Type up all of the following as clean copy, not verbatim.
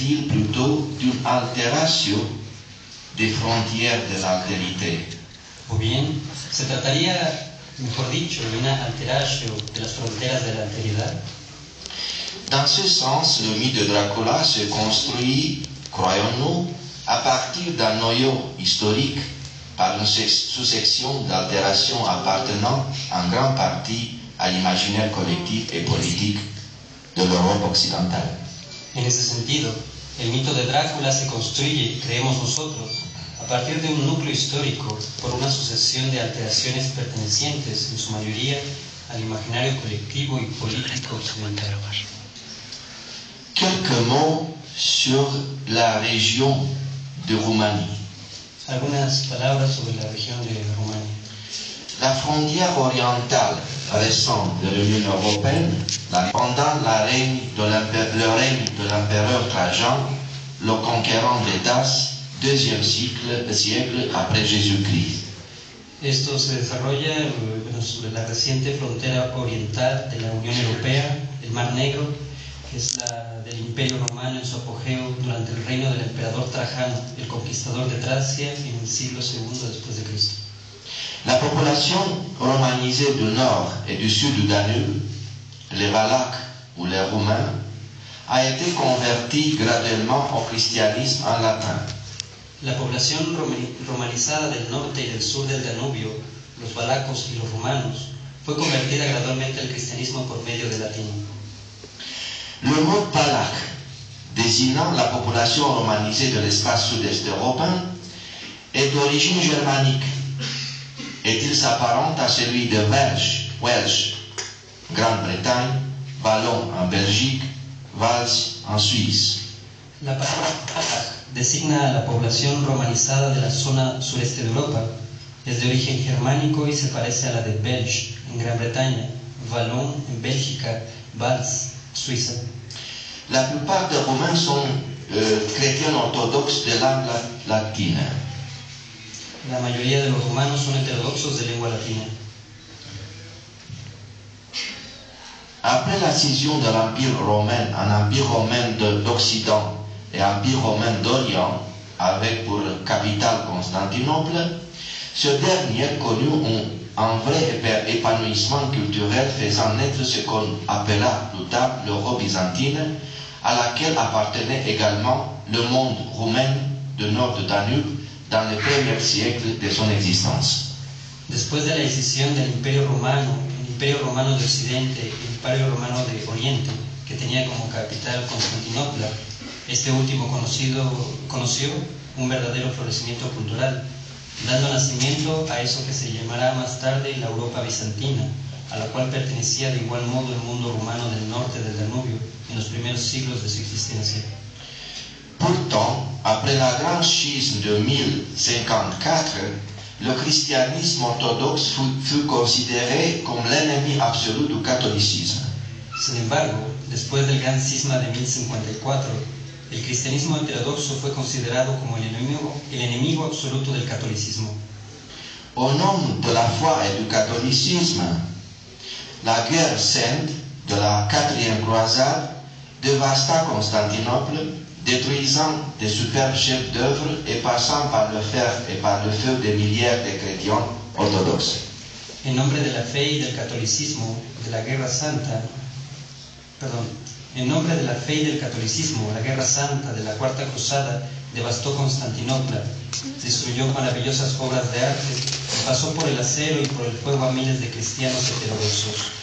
parlait-il plutôt d'une altération des frontières de l'altérité? O bien, se trataría, mejor dicho, de una alteración de las fronteras de la alteridad. Dans ce sens, le mythe de Dracula se construit, croyons-nous, à partir d'un noyau historique par une sous-section d'altération appartenant en grande partie à l'imaginaire collectif et politique de l'Europe occidentale. En ese sentido, el mito de Drácula se construye, creemos nosotros, a partir de un núcleo histórico por una sucesión de alteraciones pertenecientes, en su mayoría, al imaginario colectivo y político occidental. Quelques mots sur la région de Roumanie. Algunas palabras sobre la región de Rumania. La frontière orientale récente de l'Union européenne, pendant le règne de l'empereur Trajan, le conquérant des Daces, deuxième siècle après Jésus-Christ. Esto se desarrolla sobre la reciente frontera oriental de la Unión Europea, el Mar Negro, que es la del Imperio Romano en su apogeo durante el reino del emperador Trajano, el conquistador de Tracia en el siglo II después de Cristo. La population romanisée du nord et du sud du Danube, les Valaques ou les Roumains, a été convertie graduellement au christianisme en latin. La población romanizada del norte y del sur del Danubio, los valacos y los rumanos, fue convertida gradualmente al cristianismo por medio del latín. Le mot valaque, désignant la population romanisée de l'espace sud-est européen, est d'origine germanique et il s'apparente à celui de Welsh, Grande-Bretagne, Wallon en Belgique, Vals en Suisse. La palabra valac designa a la población romanizada de la zona sureste de Europa. Es de origen germánico y se parece a la de Belge en Gran Bretaña, Wallon en Bélgica, Vals, Suiza. La plupart des Roumains sont chrétiens orthodoxes de langue latine. La mayoría de los rumanos son heterodoxos de lengua latina. Après la scission de l'Empire romain en Empire romain d'Occident et Empire romain d'Orient, avec pour capitale Constantinople, ce dernier connut un vrai épanouissement culturel faisant naître ce qu'on appela plus tard l'Europe byzantine, à laquelle appartenait également le monde roumain du nord de Danube dans les premiers siècles de son existence. Después de la escisión del Imperio Romano, el Imperio Romano de Occidente y el Imperio Romano de Oriente, que tenía como capital Constantinopla, este último conoció un verdadero florecimiento cultural, dando nacimiento a eso que se llamará más tarde la Europa bizantina, a la cual pertenecía de igual modo el mundo romano del norte del Danubio en los primeros siglos de su existencia. Pourtant, après la grande schisme de 1054, le christianisme orthodoxe fut considéré comme l'ennemi absolu du catholicisme. Sin embargo, después del gran cisma de 1054, el cristianismo heterodoxo fue considerado como el enemigo absoluto del catolicismo. Au nom de la foi et du catholicisme, la guerre sainte de la quatrième croisade dévasta Constantinople, détruisant des superbes chefs d'œuvre et passant par le fer et par le feu des milliers de chrétiens orthodoxes. En nombre de la fe y del catolicismo, de la Guerra Santa, en nombre de la fe y del catolicismo, la Guerra Santa de la Cuarta Cruzada devastó Constantinopla, destruyó maravillosas obras de arte, pasó por el acero y por el fuego a miles de cristianos heterodoxos.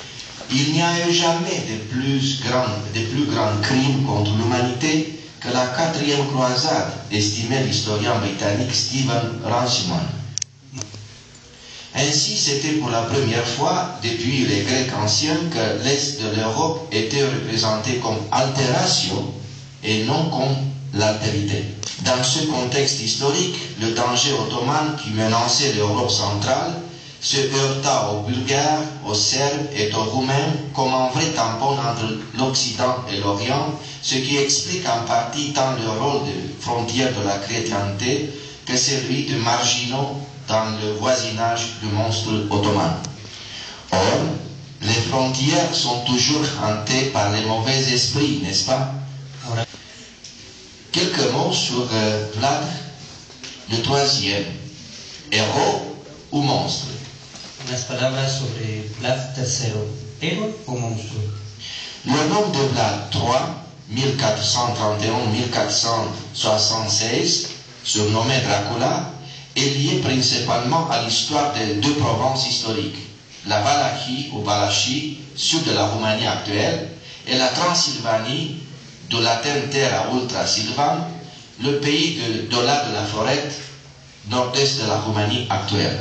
Il n'y a eu jamais de plus grand crime contre l'humanité que la quatrième croisade, estimait l'historien britannique Stephen Runciman. Ainsi, c'était pour la première fois depuis les Grecs anciens que l'Est de l'Europe était représenté comme altération et non comme l'altérité. Dans ce contexte historique, le danger ottoman qui menaçait l'Europe centrale se heurta aux Bulgares, aux Serbes et aux Roumains comme un vrai tampon entre l'Occident et l'Orient, ce qui explique en partie tant le rôle de frontière de la chrétienté que celui de marginaux dans le voisinage du monstre ottoman. Or, les frontières sont toujours hantées par les mauvais esprits, n'est-ce pas? Quelques mots sur Vlad le troisième, héros ou monstre. Unas palabras sobre Vlad III, héroe o monstruo. Le nom de Vlad III, 1431-1476, surnommé Dracula, est lié principalement à l'histoire de deux provinces historiques, la Valachie ou Valachie, sud de la Roumanie actuelle, et la Transylvanie, de la terre à Ultra-Sylvane, le pays de la forêt, nord-est de la Roumanie actuelle.